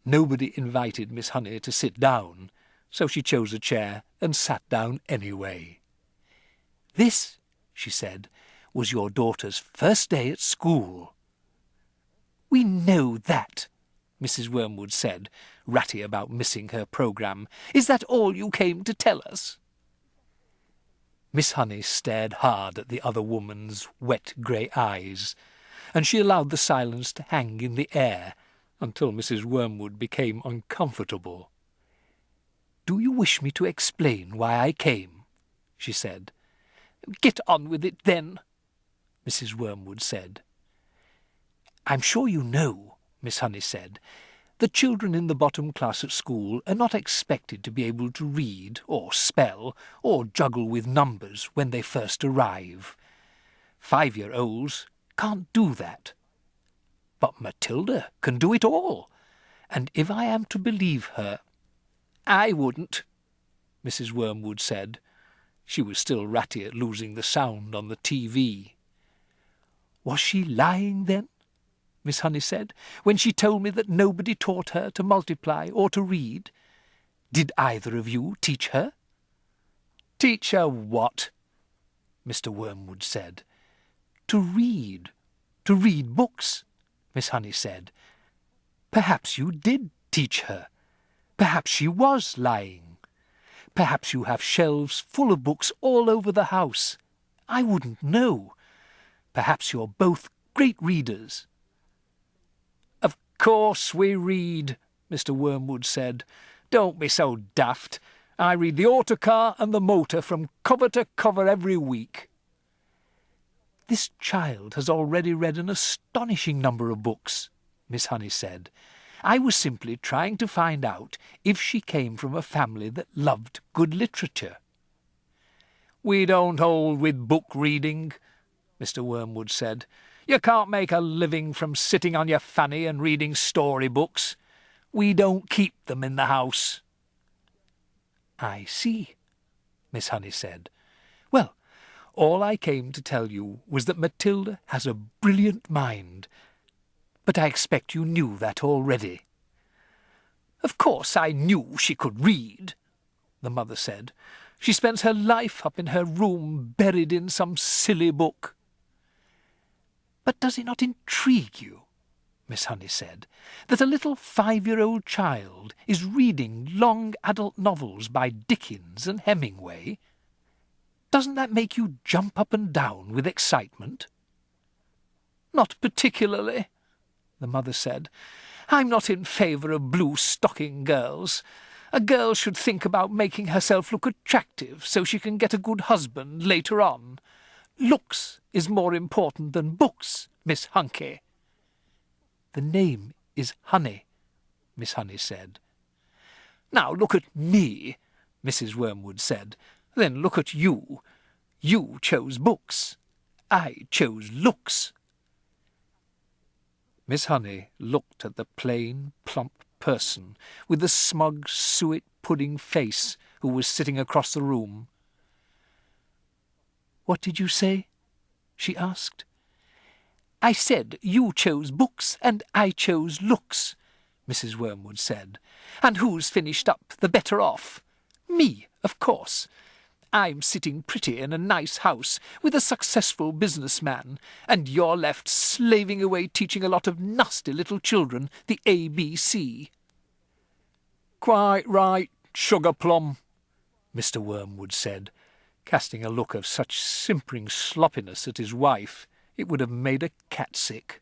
Nobody invited Miss Honey to sit down, so she chose a chair and sat down anyway. "This," she said, "was your daughter's first day at school." "We know that," Mrs. Wormwood said, ratty about missing her programme. "Is that all you came to tell us?" Miss Honey stared hard at the other woman's wet grey eyes, and she allowed the silence to hang in the air until Mrs. Wormwood became uncomfortable. "Do you wish me to explain why I came?" she said. "Get on with it, then," Mrs. Wormwood said. "I'm sure you know," Miss Honey said, "the children in the bottom class at school are not expected to be able to read or spell or juggle with numbers when they first arrive. 5-year-olds can't do that. But Matilda can do it all, and if I am to believe her—" "I wouldn't," Mrs. Wormwood said. She was still ratty at losing the sound on the TV. "Was she lying, then," Miss Honey said, "when she told me that nobody taught her to multiply or to read? Did either of you teach her?" "Teach her what?" Mr. Wormwood said. "To read books," Miss Honey said. "Perhaps you did teach her. Perhaps she was lying. Perhaps you have shelves full of books all over the house. I wouldn't know. Perhaps you're both great readers." "Of course we read," Mr. Wormwood said. "Don't be so daft. I read the autocar and the motor from cover to cover every week." "This child has already read an astonishing number of books," Miss Honey said. "I was simply trying to find out if she came from a family that loved good literature." "We don't hold with book reading," Mr. Wormwood said. "You can't make a living from sitting on your fanny and reading storybooks. We don't keep them in the house." "I see," Miss Honey said. "Well, all I came to tell you was that Matilda has a brilliant mind. But I expect you knew that already." "Of course I knew she could read," the mother said. "She spends her life up in her room buried in some silly book." "But does it not intrigue you," Miss Honey said, "that a little 5-year-old child is reading long adult novels by Dickens and Hemingway? Doesn't that make you jump up and down with excitement?" "Not particularly," the mother said. "I'm not in favour of blue-stocking girls. A girl should think about making herself look attractive so she can get a good husband later on. Looks is more important than books, Miss Hunky." "The name is Honey," Miss Honey said. "Now look at me," Mrs. Wormwood said. "Then look at you. You chose books. I chose looks." Miss Honey looked at the plain, plump person with the smug suet-pudding face who was sitting across the room. "What did you say?" she asked. "I said you chose books and I chose looks," Mrs. Wormwood said. "And who's finished up the better off? Me, of course. I'm sitting pretty in a nice house with a successful businessman, and you're left slaving away teaching a lot of nasty little children the ABC." "Quite right, Sugar-plum," Mr. Wormwood said, casting a look of such simpering sloppiness at his wife it would have made a cat sick.